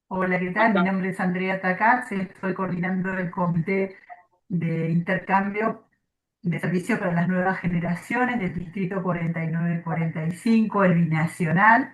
Hola, ¿qué tal? Mi Acá. nombre es Andrea Tacaz, estoy coordinando el comité de intercambio de servicios para las nuevas generaciones del Distrito 49-45, el binacional,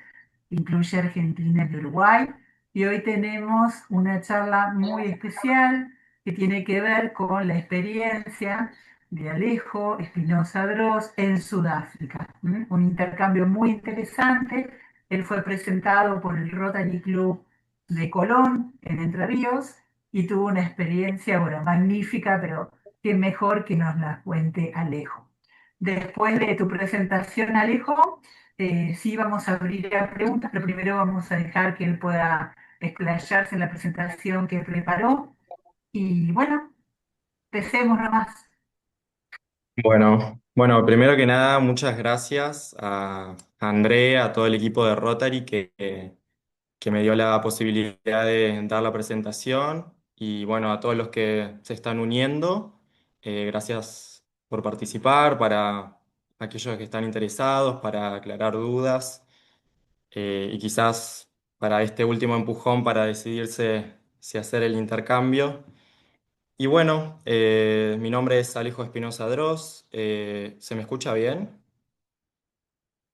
incluye Argentina y Uruguay. Y hoy tenemos una charla muy especial que tiene que ver con la experiencia de Alejo Espinosa Droz en Sudáfrica. Un intercambio muy interesante. Él fue presentado por el Rotary Club de Colón, en Entre Ríos, y tuvo una experiencia, bueno, magnífica, pero qué mejor que nos la cuente Alejo. Después de tu presentación, Alejo, sí vamos a abrir a preguntas, pero primero vamos a dejar que él pueda explayarse en la presentación que preparó. Y bueno, empecemos nomás. Bueno, primero que nada, muchas gracias a André, a todo el equipo de Rotary que me dio la posibilidad de dar la presentación y bueno, a todos los que se están uniendo, gracias por participar, para aquellos que están interesados, para aclarar dudas y quizás para este último empujón para decidirse si hacer el intercambio. Y bueno, mi nombre es Alejo Espinosa Droz. ¿Se me escucha bien?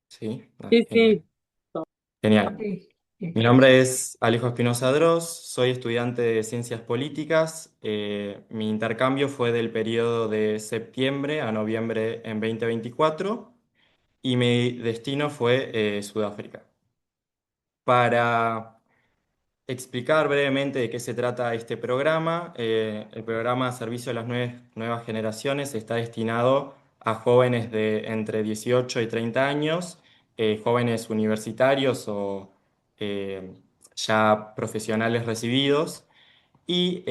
Sí, Sí, genial. sí. Genial. Sí, sí. Mi nombre es Alejo Espinosa Droz, soy estudiante de Ciencias Políticas. Mi intercambio fue del periodo de septiembre a noviembre en 2024 y mi destino fue Sudáfrica. Para explicar brevemente de qué se trata este programa. El programa Servicio a las Nuevas Generaciones está destinado a jóvenes de entre 18 y 30 años, jóvenes universitarios o eh, ya profesionales recibidos, y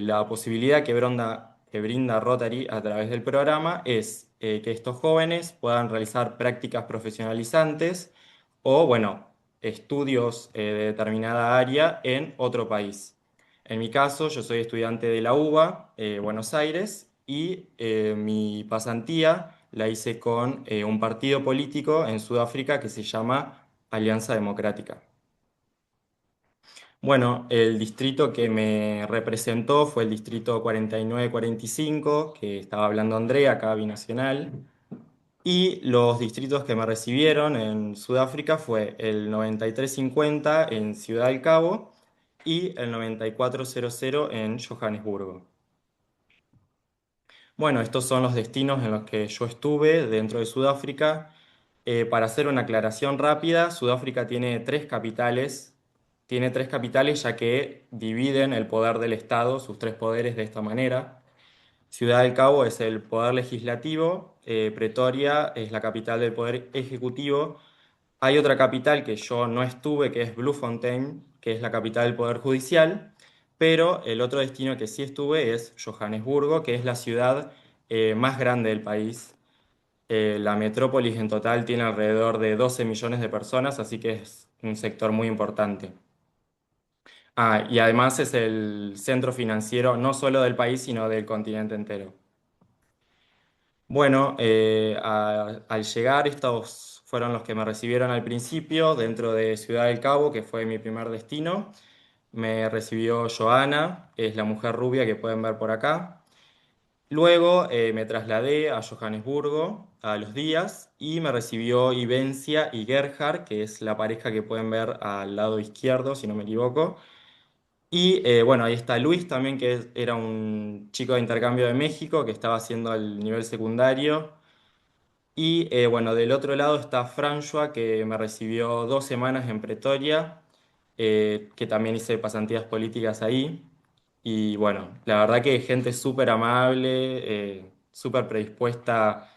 la posibilidad que brinda Rotary a través del programa es que estos jóvenes puedan realizar prácticas profesionalizantes o, bueno, estudios de determinada área en otro país. En mi caso, yo soy estudiante de la UBA, Buenos Aires, y mi pasantía la hice con un partido político en Sudáfrica que se llama Alianza Democrática. Bueno, el distrito que me representó fue el distrito 49-45, que estaba hablando Andrea, acá binacional. Y los distritos que me recibieron en Sudáfrica fue el 9350 en Ciudad del Cabo y el 9400 en Johannesburgo. Bueno, estos son los destinos en los que yo estuve dentro de Sudáfrica. Para hacer una aclaración rápida, Sudáfrica tiene tres capitales ya que dividen el poder del Estado, sus tres poderes de esta manera. Ciudad del Cabo es el poder legislativo, Pretoria es la capital del poder ejecutivo. Hay otra capital que yo no estuve, que es Bloemfontein, que es la capital del poder judicial, pero el otro destino que sí estuve es Johannesburgo, que es la ciudad más grande del país. La metrópolis en total tiene alrededor de 12 millones de personas, así que es un sector muy importante. Ah, y además es el centro financiero no solo del país, sino del continente entero. Bueno, al llegar, estos fueron los que me recibieron al principio dentro de Ciudad del Cabo, que fue mi primer destino. Me recibió Joana, es la mujer rubia que pueden ver por acá. Luego me trasladé a Johannesburgo a los días y me recibió Ivencia y Gerhard, que es la pareja que pueden ver al lado izquierdo, si no me equivoco. Y bueno, ahí está Luis también, que era un chico de intercambio de México que estaba haciendo el nivel secundario. Y bueno, del otro lado está François, que me recibió 2 semanas en Pretoria, que también hice pasantías políticas ahí. Y bueno, la verdad que gente súper amable, súper predispuesta.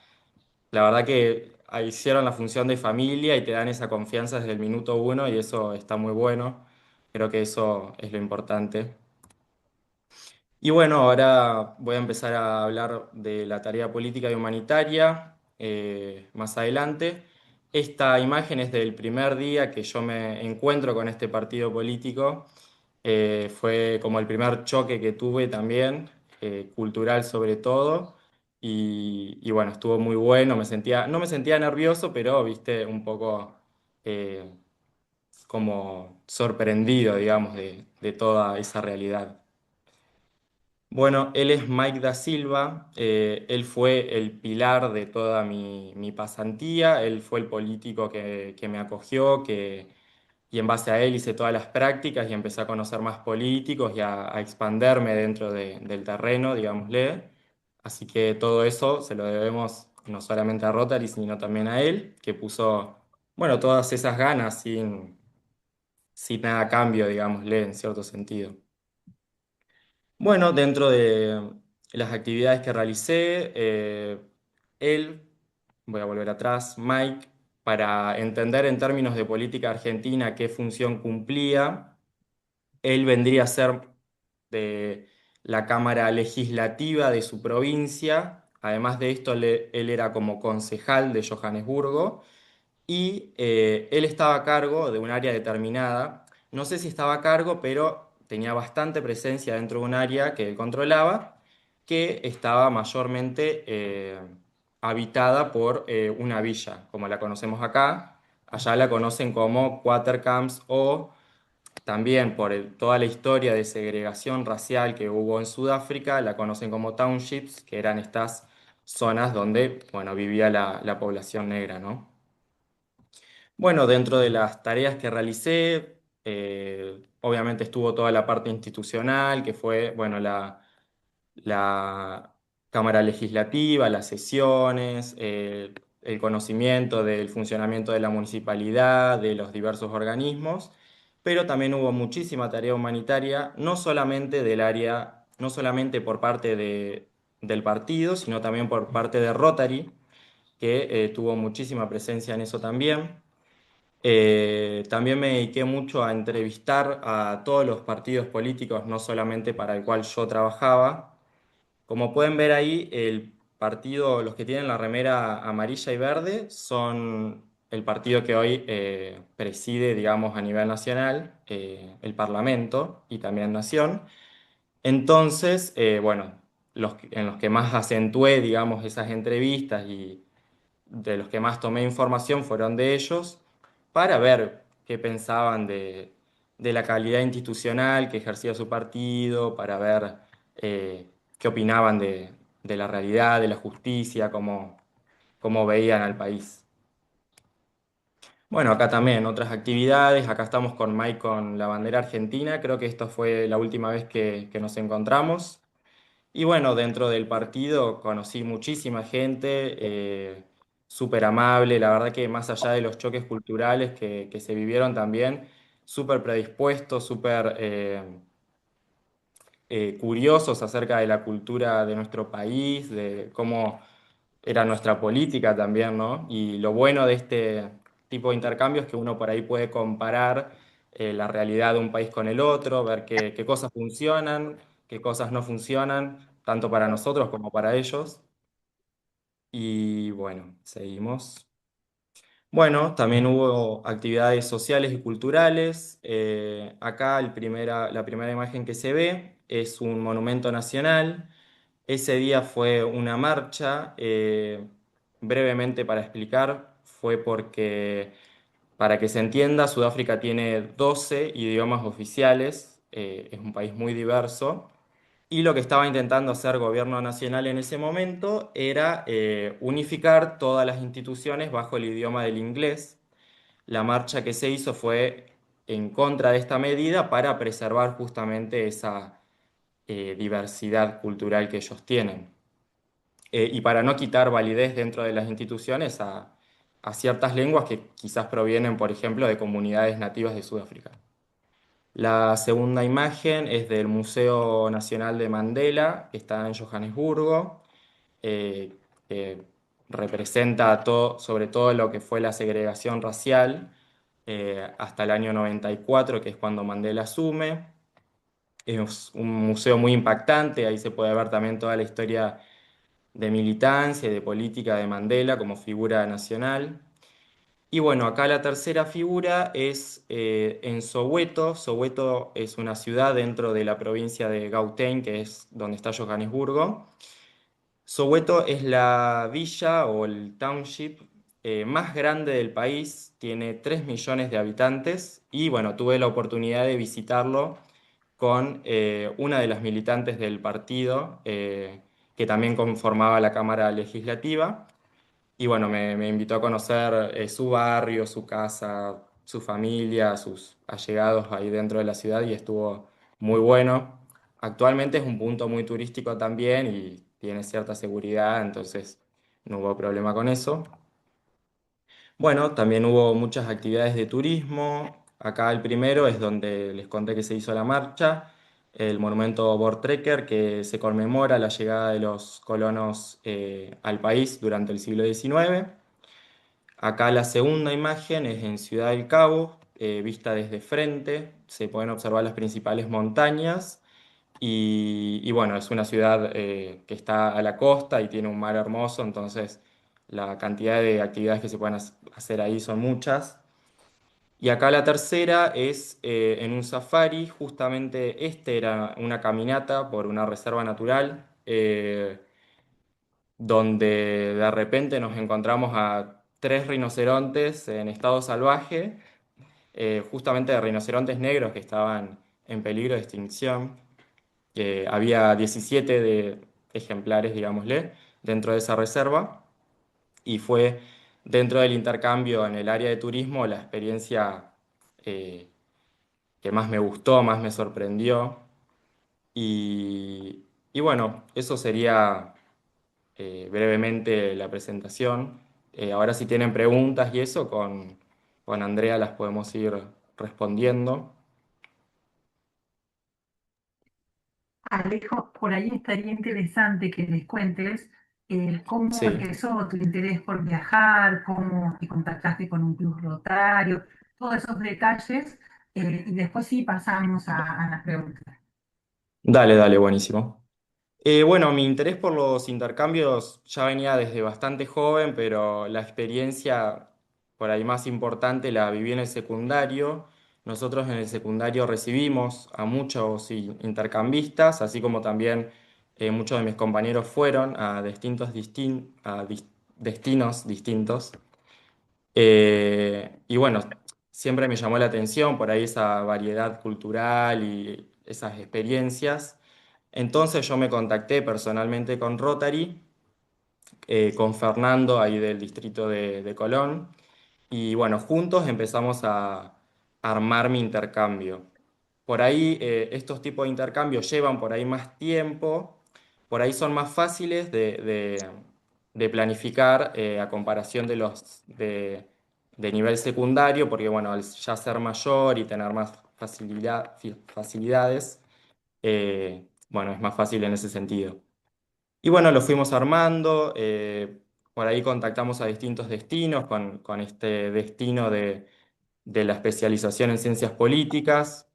La verdad que hicieron la función de familia y te dan esa confianza desde el minuto uno y eso está muy bueno. Creo que eso es lo importante. Y bueno, ahora voy a empezar a hablar de la tarea política y humanitaria más adelante. Esta imagen es del primer día que yo me encuentro con este partido político. Fue como el primer choque que tuve también, cultural sobre todo. Y bueno, estuvo muy bueno. No me sentía nervioso, pero viste, un poco como sorprendido, digamos, de toda esa realidad. Bueno, él es Mike da Silva, él fue el pilar de toda mi pasantía, él fue el político que me acogió, y en base a él hice todas las prácticas y empecé a conocer más políticos y a expanderme dentro del terreno, digámosle. Así que todo eso se lo debemos no solamente a Rotary, sino también a él, que puso, bueno, todas esas ganas sin nada a cambio, digámosle, en cierto sentido. Bueno, dentro de las actividades que realicé, él, voy a volver atrás, Mike, para entender en términos de política argentina qué función cumplía, él vendría a ser de la Cámara Legislativa de su provincia. Además de esto, él era como concejal de Johannesburgo y él estaba a cargo de un área determinada. No sé si estaba a cargo, pero tenía bastante presencia dentro de un área que él controlaba, que estaba mayormente habitada por una villa, como la conocemos acá. Allá la conocen como Quatercamps o también por toda la historia de segregación racial que hubo en Sudáfrica, la conocen como townships, que eran estas zonas donde, bueno, vivía la población negra, ¿no? Bueno, dentro de las tareas que realicé, obviamente estuvo toda la parte institucional, que fue, bueno, la Cámara Legislativa, las sesiones, el conocimiento del funcionamiento de la municipalidad, de los diversos organismos, pero también hubo muchísima tarea humanitaria, no solamente del área, no solamente por parte del partido, sino también por parte de Rotary, que tuvo muchísima presencia en eso también. También me dediqué mucho a entrevistar a todos los partidos políticos, no solamente para el cual yo trabajaba. Como pueden ver ahí, el partido, los que tienen la remera amarilla y verde, son el partido que hoy preside, digamos, a nivel nacional, el Parlamento y también Nación. Entonces, bueno, en los que más acentué, digamos, esas entrevistas y de los que más tomé información fueron de ellos para ver qué pensaban de la calidad institucional que ejercía su partido, para ver qué opinaban de la realidad, de la justicia, cómo veían al país. Bueno, acá también otras actividades, acá estamos con Mike con la bandera argentina, creo que esta fue la última vez que nos encontramos. Y bueno, dentro del partido conocí muchísima gente, súper amable, la verdad que más allá de los choques culturales que se vivieron también, súper predispuestos, súper curiosos acerca de la cultura de nuestro país, de cómo era nuestra política también, ¿no? Y lo bueno de este tipo de intercambios es que uno por ahí puede comparar la realidad de un país con el otro, ver qué cosas funcionan, qué cosas no funcionan, tanto para nosotros como para ellos. Y bueno, seguimos. Bueno, también hubo actividades sociales y culturales. Acá la primera imagen que se ve es un monumento nacional. Ese día fue una marcha, brevemente para explicar, fue porque, para que se entienda, Sudáfrica tiene 12 idiomas oficiales, es un país muy diverso, y lo que estaba intentando hacer el gobierno nacional en ese momento era unificar todas las instituciones bajo el idioma del inglés. La marcha que se hizo fue en contra de esta medida para preservar justamente esa diversidad cultural que ellos tienen. Y para no quitar validez dentro de las instituciones a ciertas lenguas que quizás provienen, por ejemplo, de comunidades nativas de Sudáfrica. La segunda imagen es del Museo Nacional de Mandela, que está en Johannesburgo, eh, que representa todo, sobre todo lo que fue la segregación racial hasta el año 94, que es cuando Mandela asume. Es un museo muy impactante, ahí se puede ver también toda la historia de militancia y de política de Mandela como figura nacional. Y bueno, acá la tercera figura es en Soweto. Soweto es una ciudad dentro de la provincia de Gauteng, que es donde está Johannesburgo. Soweto es la villa o el township más grande del país, tiene 3 millones de habitantes y bueno, tuve la oportunidad de visitarlo con una de las militantes del partido que también conformaba la Cámara Legislativa. Y bueno, me invitó a conocer su barrio, su casa, su familia, sus allegados ahí dentro de la ciudad y estuvo muy bueno. Actualmente es un punto muy turístico también y tiene cierta seguridad, entonces no hubo problema con eso. Bueno, también hubo muchas actividades de turismo. Acá el primero es donde les conté que se hizo la marcha, el monumento Voortrekker, que se conmemora la llegada de los colonos al país durante el siglo XIX. Acá la segunda imagen es en Ciudad del Cabo, vista desde frente. Se pueden observar las principales montañas y bueno, es una ciudad que está a la costa y tiene un mar hermoso, entonces la cantidad de actividades que se pueden hacer ahí son muchas. Y acá la tercera es en un safari, justamente este era una caminata por una reserva natural, donde de repente nos encontramos a 3 rinocerontes en estado salvaje, justamente rinocerontes negros que estaban en peligro de extinción. Había 17 ejemplares, digámosle, dentro de esa reserva y fue dentro del intercambio en el área de turismo la experiencia eh, que más me gustó, más me sorprendió. Y bueno, eso sería brevemente la presentación. Ahora si tienen preguntas y eso, con Andrea las podemos ir respondiendo. Alejo, por ahí estaría interesante que les cuentes cómo Sí. empezó tu interés por viajar, cómo te contactaste con un club rotario, todos esos detalles, y después sí pasamos a las preguntas. Dale, dale, buenísimo. Bueno, mi interés por los intercambios ya venía desde bastante joven, pero la experiencia por ahí más importante la viví en el secundario. Nosotros en el secundario recibimos a muchos intercambistas, así como también muchos de mis compañeros fueron a destinos distintos. Y bueno, siempre me llamó la atención por ahí esa variedad cultural y esas experiencias. Entonces yo me contacté personalmente con Rotary, con Fernando ahí del distrito de Colón, y bueno, juntos empezamos a armar mi intercambio. Por ahí estos tipos de intercambios llevan por ahí más tiempo, por ahí son más fáciles de planificar a comparación de los de nivel secundario, porque bueno, al ya ser mayor y tener más facilidades, bueno, es más fácil en ese sentido. Y bueno, lo fuimos armando, por ahí contactamos a distintos destinos con este destino de la especialización en ciencias políticas.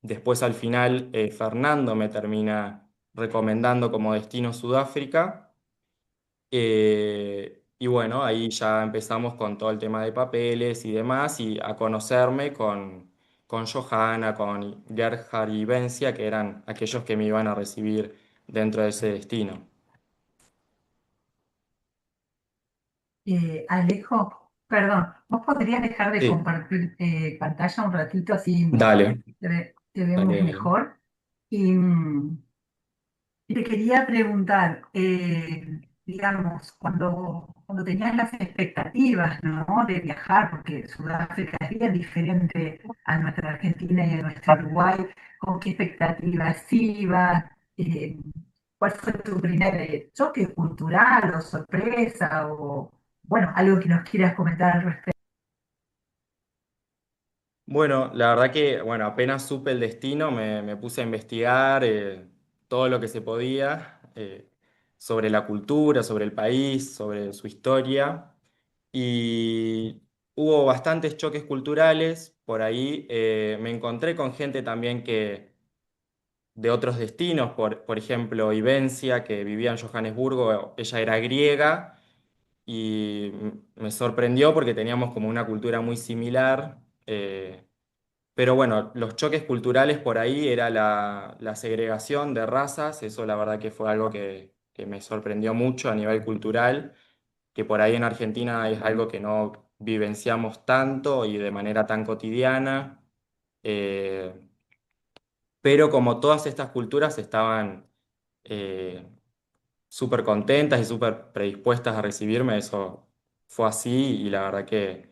Después al final Fernando me termina recomendando como destino Sudáfrica. Y bueno, ahí ya empezamos con todo el tema de papeles y demás y a conocerme con Johanna, con Gerhard y Bencia, que eran aquellos que me iban a recibir dentro de ese destino. Alejo, perdón, ¿vos podrías dejar de Sí, compartir pantalla un ratito así dale, te vemos dale, dale. mejor? Y, y te quería preguntar, digamos, cuando tenías las expectativas, ¿no? De viajar, porque Sudáfrica es bien diferente a nuestra Argentina y a nuestro Uruguay, ¿con qué expectativas ibas? ¿Cuál fue tu primer choque cultural o sorpresa? O, bueno, algo que nos quieras comentar al respecto. Bueno, la verdad que, bueno, apenas supe el destino, me puse a investigar todo lo que se podía sobre la cultura, sobre el país, sobre su historia. Y hubo bastantes choques culturales. Por ahí me encontré con gente también que de otros destinos, por ejemplo, Ibencia, que vivía en Johannesburgo, ella era griega y me sorprendió porque teníamos como una cultura muy similar. Pero bueno, los choques culturales por ahí era la segregación de razas, eso la verdad que fue algo que me sorprendió mucho a nivel cultural. que por ahí en Argentina es algo que no vivenciamos tanto y de manera tan cotidiana. Eh, pero como todas estas culturas estaban eh, súper contentas y súper predispuestas a recibirme, eso fue así y la verdad que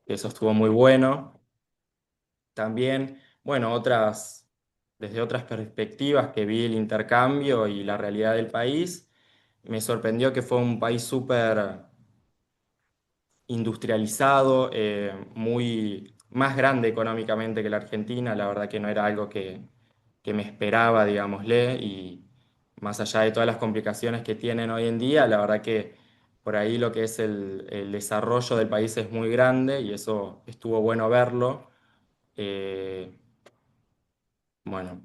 eso estuvo muy bueno. También, bueno, desde otras perspectivas que vi el intercambio y la realidad del país, me sorprendió que fue un país súper industrializado, muy más grande económicamente que la Argentina. La verdad que no era algo que me esperaba, digámosle, y más allá de todas las complicaciones que tienen hoy en día, la verdad que por ahí lo que es el desarrollo del país es muy grande y eso estuvo bueno verlo. Eh, bueno,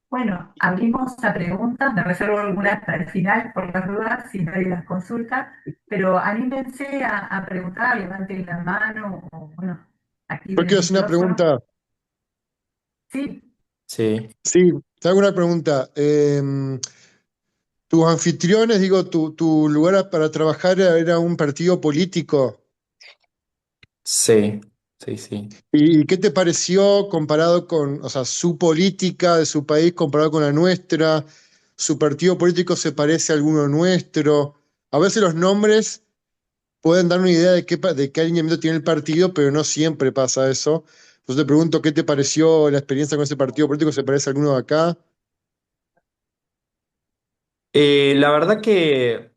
Bueno, abrimos a preguntas, me reservo algunas para el final por las dudas, si nadie las consulta, pero anímense a preguntar, levanten la mano o, bueno, Yo activen el quiero hacer una micrófono. pregunta. Sí, sí, Sí, te hago una pregunta. ¿Tus anfitriones, digo, tu lugar para trabajar era un partido político? sí, sí, sí. ¿Y qué te pareció comparado con, o sea, su política de su país comparado con la nuestra? ¿Su partido político se parece a alguno nuestro? A veces los nombres pueden dar una idea de qué alineamiento tiene el partido, pero no siempre pasa eso. Entonces te pregunto, ¿qué te pareció la experiencia con ese partido político? ¿Se parece a alguno de acá? La verdad que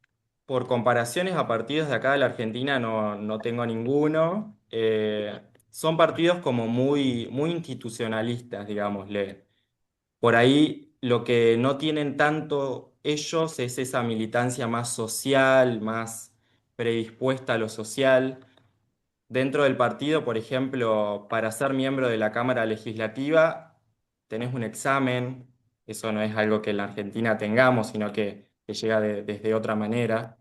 por comparaciones a partidos de acá de la Argentina no tengo ninguno. Son partidos como muy institucionalistas, digámosle. Por ahí lo que no tienen tanto ellos es esa militancia más social, más predispuesta a lo social. Dentro del partido, por ejemplo, para ser miembro de la Cámara Legislativa, tenés un examen. Eso no es algo que en la Argentina tengamos, sino que llega desde otra manera.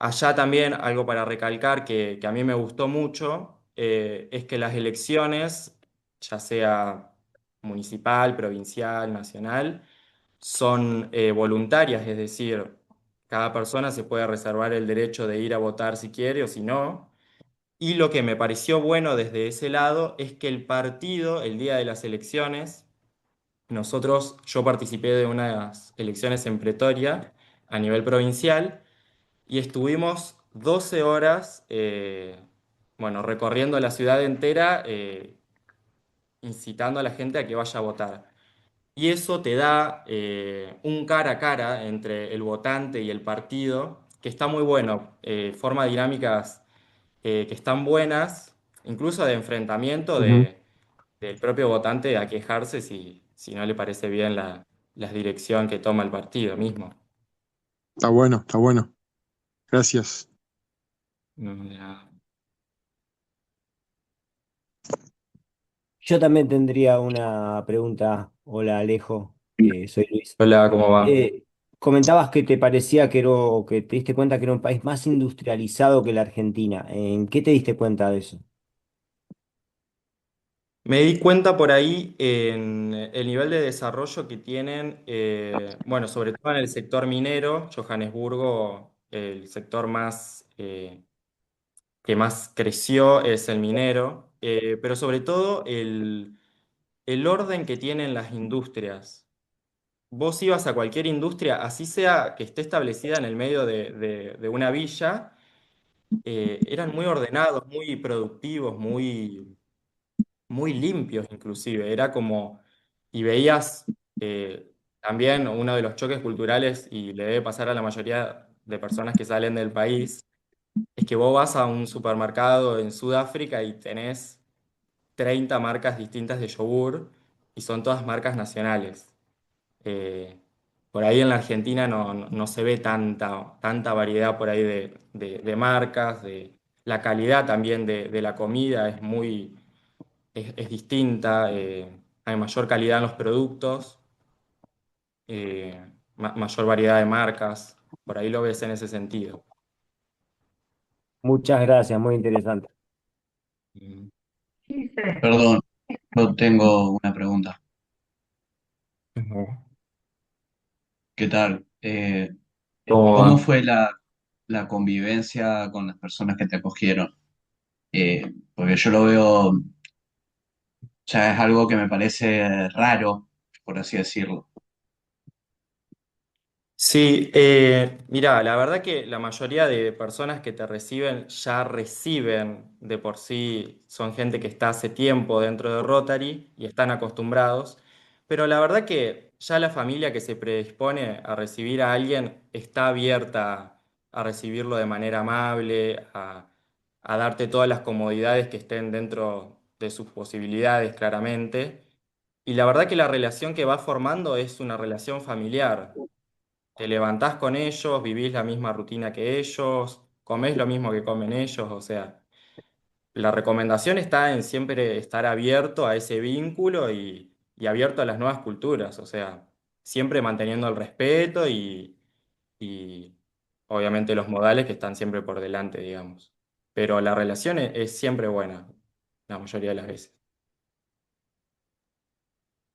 Allá también algo para recalcar que a mí me gustó mucho, es que las elecciones, ya sea municipal, provincial, nacional, son voluntarias, es decir, cada persona se puede reservar el derecho de ir a votar si quiere o si no. Y lo que me pareció bueno desde ese lado es que el partido, el día de las elecciones, yo participé de unas elecciones en Pretoria a nivel provincial y estuvimos 12 horas, bueno, recorriendo la ciudad entera, incitando a la gente a que vaya a votar. Y eso te da un cara a cara entre el votante y el partido, que está muy bueno, forma dinámicas que están buenas, incluso de enfrentamiento Ujú. del propio votante a quejarse si no le parece bien la dirección que toma el partido mismo. Está bueno, está bueno. Gracias. No, de nada. Yo también tendría una pregunta. Hola Alejo, soy Luis. Hola, ¿cómo va? Eh, Comentabas que te parecía o que te diste cuenta que era un país más industrializado que la Argentina. ¿En qué te diste cuenta de eso? Me di cuenta por ahí en el nivel de desarrollo que tienen, bueno, sobre todo en el sector minero, Johannesburgo, el sector que más creció es el minero, pero sobre todo el orden que tienen las industrias. Vos ibas a cualquier industria, así sea que esté establecida en el medio de una villa, eran muy ordenados, muy productivos, muy limpios inclusive. Era como, y veías también uno de los choques culturales, y le debe pasar a la mayoría de personas que salen del país, es que vos vas a un supermercado en Sudáfrica y tenés 30 marcas distintas de yogur y son todas marcas nacionales. Eh, por ahí en la Argentina no se ve tanta variedad por ahí de marcas, la calidad también de la comida es distinta, hay mayor calidad en los productos, mayor variedad de marcas, por ahí lo ves en ese sentido. Muchas gracias, muy interesante. Mm. sí, Perdón, yo tengo una pregunta. Ujú. ¿Qué tal? ¿Cómo ¿Cómo va? fue la convivencia con las personas que te acogieron? Porque yo lo veo, ya es algo que me parece raro, por así decirlo. Sí, mira, la verdad que la mayoría de personas que te reciben ya reciben de por sí, son gente que está hace tiempo dentro de Rotary y están acostumbrados, pero la verdad que ya la familia que se predispone a recibir a alguien está abierta a recibirlo de manera amable, a darte todas las comodidades que estén dentro de sus posibilidades, claramente. Y la verdad que la relación que va formando es una relación familiar. Te levantás con ellos, vivís la misma rutina que ellos, comés lo mismo que comen ellos, o sea, la recomendación está en siempre estar abierto a ese vínculo y abierto a las nuevas culturas, o sea, siempre manteniendo el respeto y obviamente los modales que están siempre por delante, digamos. Pero la relación es siempre buena, la mayoría de las veces.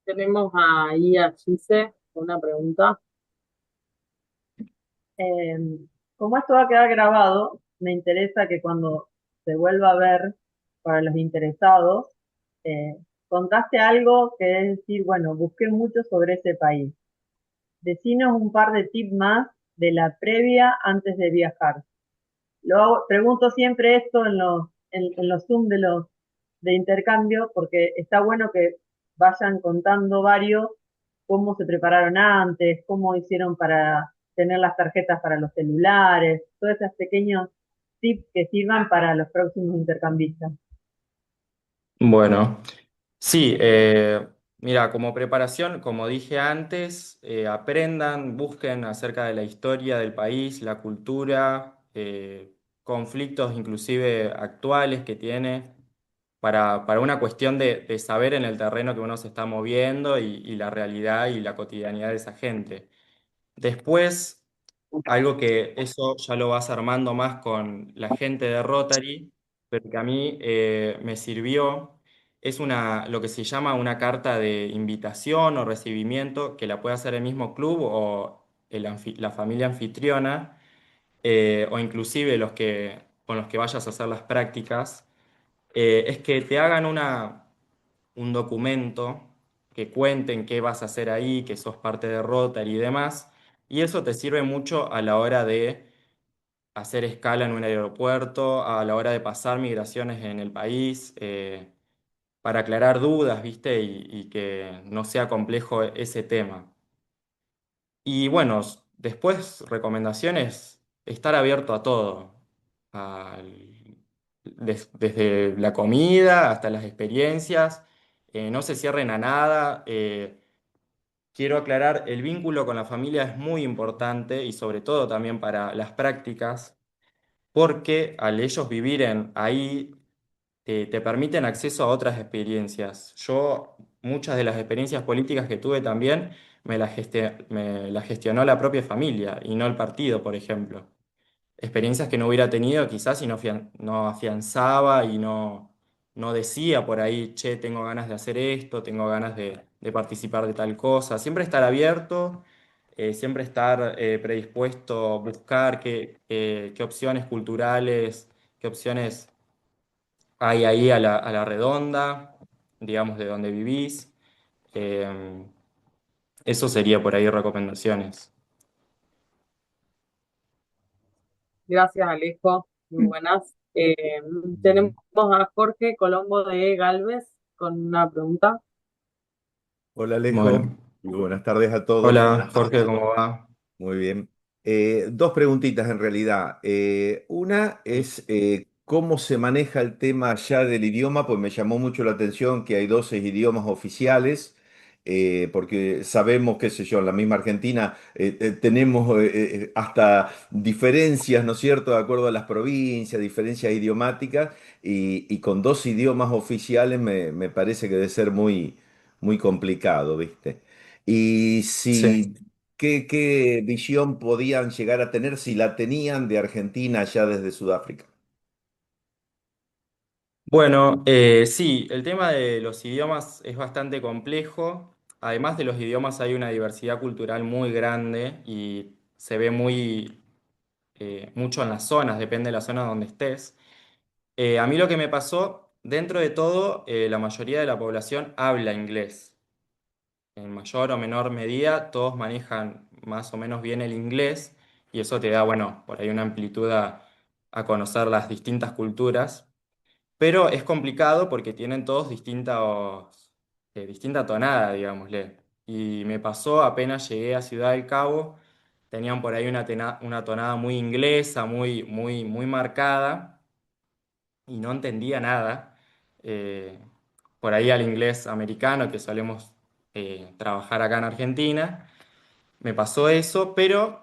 Tenemos ahí a Gise con una pregunta. Eh, Como esto va a quedar grabado, me interesa que cuando se vuelva a ver para los interesados, eh, contaste algo que es decir, bueno, busqué mucho sobre ese país. Decinos un par de tips más de la previa antes de viajar. Pregunto siempre esto en los Zoom de intercambio, porque está bueno que vayan contando varios cómo se prepararon antes, cómo hicieron para tener las tarjetas para los celulares, todos esos pequeños tips que sirvan para los próximos intercambistas. Bueno. Sí, mira, como preparación, como dije antes, aprendan, busquen acerca de la historia del país, la cultura, conflictos inclusive actuales que tiene, para una cuestión de saber en el terreno que uno se está moviendo y la realidad y la cotidianidad de esa gente. Después, algo que eso ya lo vas armando más con la gente de Rotary, pero que a mí me sirvió, es lo que se llama una carta de invitación o recibimiento que la puede hacer el mismo club o la familia anfitriona, o inclusive con los que vayas a hacer las prácticas. Es que te hagan un documento que cuenten qué vas a hacer ahí, que sos parte de Rotary y demás, y eso te sirve mucho a la hora de hacer escala en un aeropuerto, a la hora de pasar migraciones en el país, para aclarar dudas, ¿viste? Y que no sea complejo ese tema. Y bueno, después recomendaciones, estar abierto a todo, desde la comida hasta las experiencias, no se cierren a nada. Quiero aclarar, el vínculo con la familia es muy importante y sobre todo también para las prácticas, porque al ellos vivir ahí, te permiten acceso a otras experiencias. Yo, muchas de las experiencias políticas que tuve también, me las gestionó la propia familia y no el partido, por ejemplo. Experiencias que no hubiera tenido quizás si no afianzaba y no decía por ahí, che, tengo ganas de hacer esto, tengo ganas de participar de tal cosa. Siempre estar abierto, siempre estar predispuesto a buscar qué opciones culturales, qué opciones hay ahí a la redonda, digamos, de donde vivís. Eh, Eso sería por ahí recomendaciones. Gracias, Alejo. Muy buenas. Tenemos a Jorge Colombo de Galvez con una pregunta. Hola Alejo, Bueno, muy buenas tardes a todos. hola Jorge, ¿cómo va? Muy bien. Dos preguntitas en realidad. Una es cómo se maneja el tema allá del idioma, pues me llamó mucho la atención que hay 12 idiomas oficiales, porque sabemos, qué sé yo, en la misma Argentina tenemos hasta diferencias, ¿no es cierto?, de acuerdo a las provincias, diferencias idiomáticas, y con dos idiomas oficiales me parece que debe ser muy complicado, ¿viste? Y si Sí. ¿qué visión podían llegar a tener si la tenían de Argentina ya desde Sudáfrica? Bueno, sí, el tema de los idiomas es bastante complejo. además de los idiomas hay una diversidad cultural muy grande y se ve mucho en las zonas, depende de la zona donde estés. A mí lo que me pasó, dentro de todo, la mayoría de la población habla inglés. En mayor o menor medida, todos manejan más o menos bien el inglés y eso te da, bueno, por ahí una amplitud a conocer las distintas culturas. Pero es complicado porque tienen todos distinta tonada, digámosle. Y me pasó apenas llegué a Ciudad del Cabo, tenían por ahí una tonada muy inglesa, muy marcada, y no entendía nada. Eh, por ahí al inglés americano que solemos trabajar acá en Argentina. Me pasó eso, pero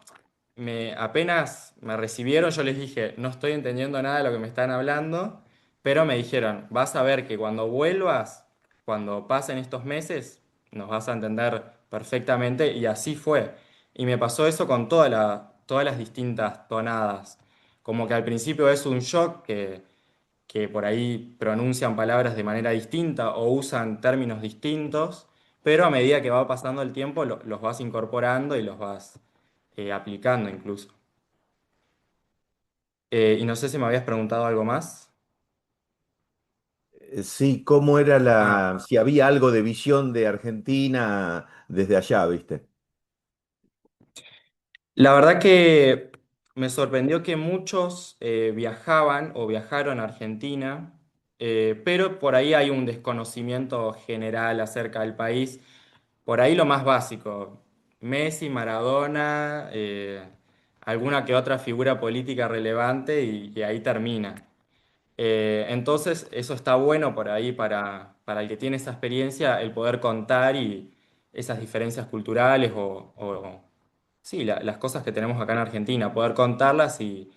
apenas me recibieron, yo les dije, no estoy entendiendo nada de lo que me están hablando, pero me dijeron, vas a ver que cuando vuelvas, cuando pasen estos meses, nos vas a entender perfectamente, y así fue. Y me pasó eso con todas las distintas tonadas. Como que al principio es un shock que por ahí pronuncian palabras de manera distinta o usan términos distintos, pero a medida que va pasando el tiempo los vas incorporando y los vas aplicando incluso. Y no sé si me habías preguntado algo más. Sí, ¿cómo era Ah, si había algo de visión de Argentina desde allá, viste? la verdad que me sorprendió que muchos viajaban o viajaron a Argentina, pero por ahí hay un desconocimiento general acerca del país. Por ahí lo más básico, Messi, Maradona, alguna que otra figura política relevante y ahí termina. Entonces, eso está bueno por ahí para el que tiene esa experiencia, el poder contar y esas diferencias culturales sí, las cosas que tenemos acá en Argentina, poder contarlas y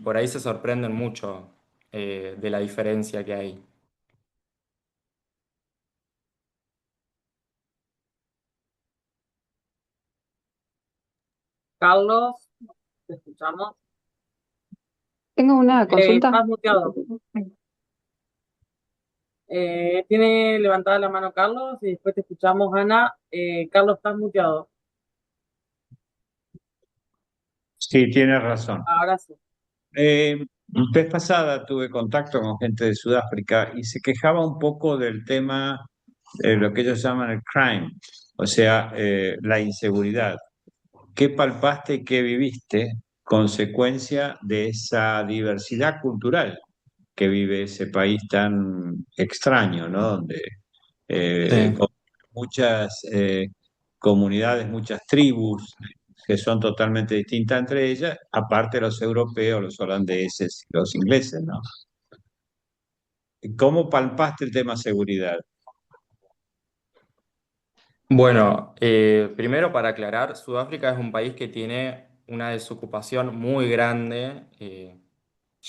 por ahí se sorprenden mucho de la diferencia que hay. Carlos, te escuchamos. Tengo una consulta. Estás muteado. Tiene levantada la mano Carlos y después te escuchamos, Ana. Carlos, estás muteado. Sí, tienes razón. Ahora sí. Eh, Vez pasada tuve contacto con gente de Sudáfrica y se quejaba un poco del tema de lo que ellos llaman el crime, o sea, la inseguridad. ¿Qué palpaste y qué viviste consecuencia de esa diversidad cultural que vive ese país tan extraño, ¿no? Donde Sí. con muchas comunidades, muchas tribus que son totalmente distintas entre ellas, aparte de los europeos, los holandeses y los ingleses, ¿no? ¿Cómo palpaste el tema seguridad? Bueno, primero para aclarar, Sudáfrica es un país que tiene una desocupación muy grande,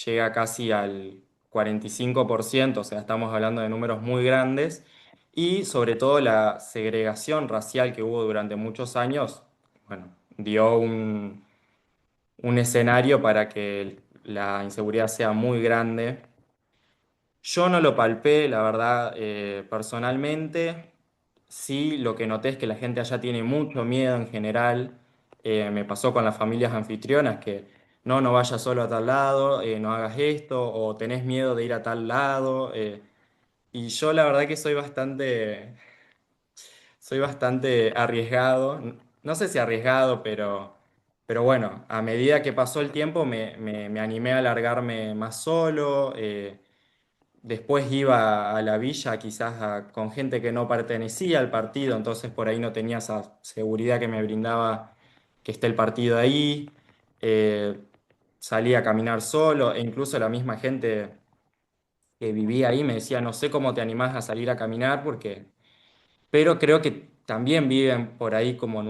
llega casi al 45%, o sea, estamos hablando de números muy grandes, y sobre todo la segregación racial que hubo durante muchos años, bueno, dio un escenario para que la inseguridad sea muy grande. Yo no lo palpé, la verdad, personalmente. Sí, lo que noté es que la gente allá tiene mucho miedo en general. Me pasó con las familias anfitrionas que no vayas solo a tal lado, no hagas esto, o tenés miedo de ir a tal lado. Y yo la verdad que soy bastante arriesgado. No sé si arriesgado, pero bueno, a medida que pasó el tiempo me animé a largarme más solo. Después iba a la villa quizás con gente que no pertenecía al partido, entonces por ahí no tenía esa seguridad que me brindaba que esté el partido ahí. Eh, Salía a caminar solo e incluso la misma gente que vivía ahí me decía, no sé cómo te animás a salir a caminar porque... Pero creo que también viven por ahí como en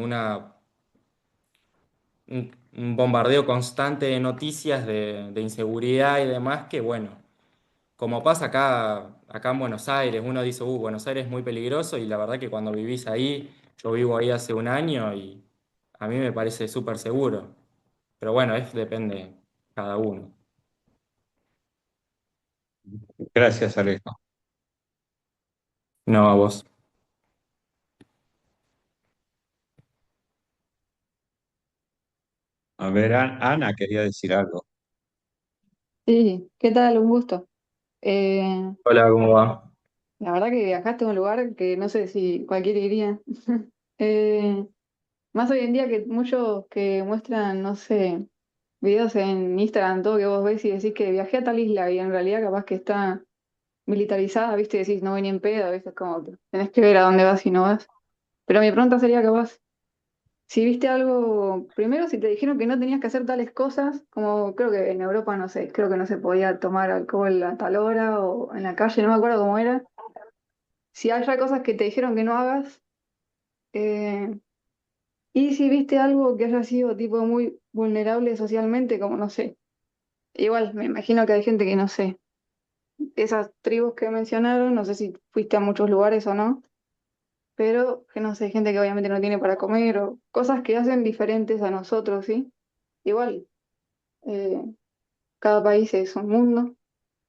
un bombardeo constante de noticias de inseguridad y demás que bueno. Como pasa acá en Buenos Aires, uno dice, Buenos Aires es muy peligroso y la verdad que cuando vivís ahí, yo vivo ahí hace un año y a mí me parece súper seguro. Pero bueno, depende cada uno. Gracias, Alejo. No a vos. A ver, Ana quería decir algo. Sí, ¿qué tal? Un gusto. Eh, Hola, ¿cómo va? la verdad que viajaste a un lugar que no sé si cualquiera iría. Eh, más hoy en día que muchos que muestran, no sé, videos en Instagram, todo que vos ves y decís que viajé a tal isla y en realidad capaz que está militarizada, ¿viste? Y decís, no voy ni en pedo, ¿viste? Es como que tenés que ver a dónde vas y no vas. Pero mi pregunta sería capaz, si viste algo, primero si te dijeron que no tenías que hacer tales cosas, como creo que en Europa, no sé, creo que no se podía tomar alcohol a tal hora o en la calle, no me acuerdo cómo era. Si hay ya cosas que te dijeron que no hagas, eh, y si viste algo que haya sido tipo muy vulnerable socialmente, como no sé. Igual, me imagino que hay gente que no sé, esas tribus que mencionaron, no sé si fuiste a muchos lugares o no, pero que no sé, gente que obviamente no tiene para comer o cosas que hacen diferentes a nosotros, ¿sí? Igual, eh, cada país es un mundo.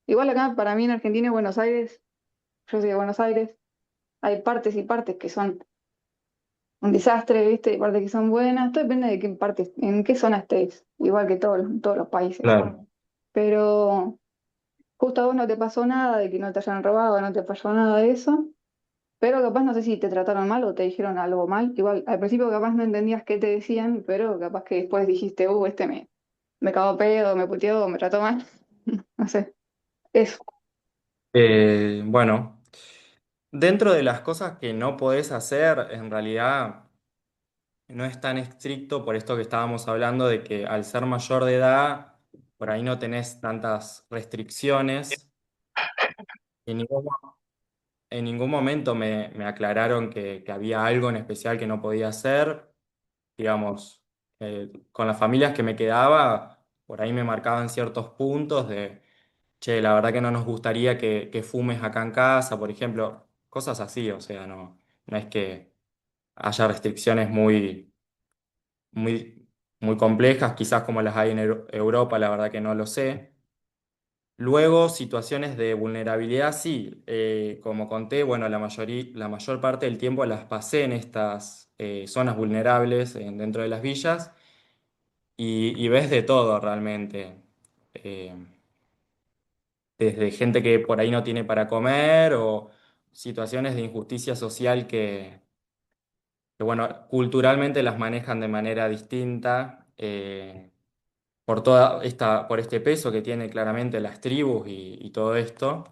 Igual acá, para mí en Argentina y Buenos Aires, yo soy de Buenos Aires, hay partes y partes que son un desastre, ¿viste? Y partes que son buenas. Todo depende de qué partes, en qué zona estés, igual que todos los países. Claro. Pero justo a vos no te pasó nada de que no te hayan robado, no te pasó nada de eso. Pero capaz no sé si te trataron mal o te dijeron algo mal. Igual, al principio capaz no entendías qué te decían, pero capaz que después dijiste, este me cagó pedo, me puteó, me trató mal. No sé, eso. Bueno, dentro de las cosas que no podés hacer, en realidad no es tan estricto por esto que estábamos hablando de que al ser mayor de edad, por ahí no tenés tantas restricciones. En ningún, en ningún momento me aclararon que había algo en especial que no podía hacer. Digamos, con las familias que me quedaba, por ahí me marcaban ciertos puntos de, che, la verdad que no nos gustaría que fumes acá en casa, por ejemplo, cosas así, o sea, no es que haya restricciones muy, muy complejas, quizás como las hay en Europa, la verdad que no lo sé. Luego, situaciones de vulnerabilidad, sí, como conté, bueno, la mayor parte del tiempo las pasé en estas zonas vulnerables dentro de las villas y ves de todo realmente. Eh, Desde gente que por ahí no tiene para comer o situaciones de injusticia social bueno, culturalmente las manejan de manera distinta. Por este peso que tiene claramente las tribus y todo esto.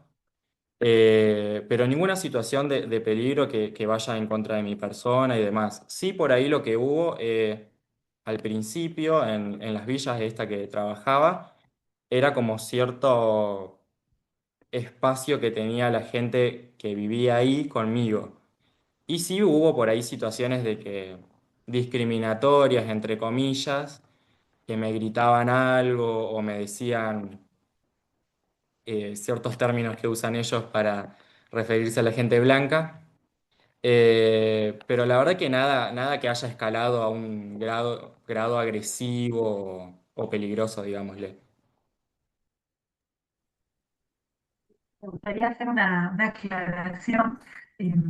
Pero ninguna situación de peligro que vaya en contra de mi persona y demás. Sí, por ahí lo que hubo al principio en las villas esta que trabajaba, era como cierto espacio que tenía la gente que vivía ahí conmigo. Y sí hubo por ahí situaciones de que discriminatorias, entre comillas, que me gritaban algo o me decían ciertos términos que usan ellos para referirse a la gente blanca. Pero la verdad que nada que haya escalado a un grado agresivo o peligroso, digámosle. Me gustaría hacer una aclaración,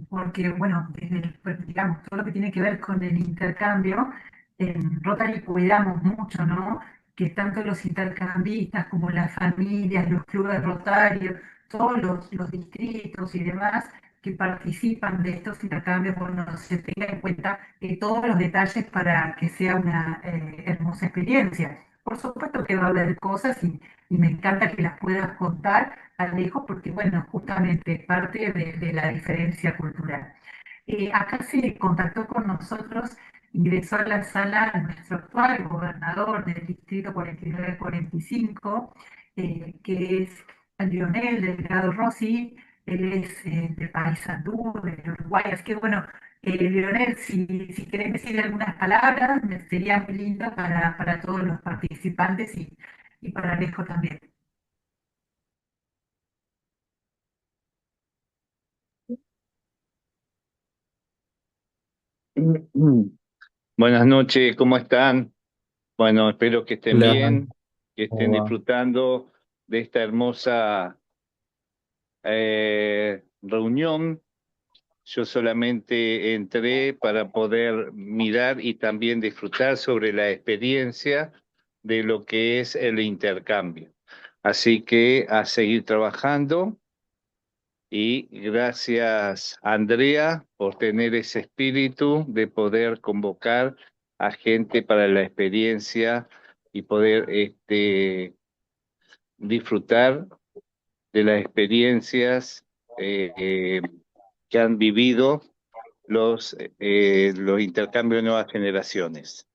porque, bueno, desde pues, digamos, todo lo que tiene que ver con el intercambio, en Rotary cuidamos mucho, ¿no? Que tanto los intercambistas como las familias, los clubes rotarios, todos los distritos y demás que participan de estos intercambios, bueno, se tenga en cuenta todos los detalles para que sea una hermosa experiencia. Por supuesto que va a haber cosas y me encanta que las puedas contar, Alejo, porque bueno, justamente es parte de la diferencia cultural. Acá se contactó con nosotros, ingresó a la sala nuestro actual gobernador del distrito 49-45, que es Lionel Delgado Rossi. Él es de Paysandú, de Uruguay. Así que bueno, Lionel, si querés decir algunas palabras, sería muy lindo para todos los participantes y para Alejo también. Buenas noches, ¿cómo están? Bueno, espero que estén Hola, bien, que estén ¿cómo va? disfrutando de esta hermosa reunión Yo solamente entré para poder mirar y también disfrutar sobre la experiencia de lo que es el intercambio. Así que a seguir trabajando y gracias, Andrea, por tener ese espíritu de poder convocar a gente para la experiencia y poder disfrutar de las experiencias que han vivido los intercambios de nuevas generaciones.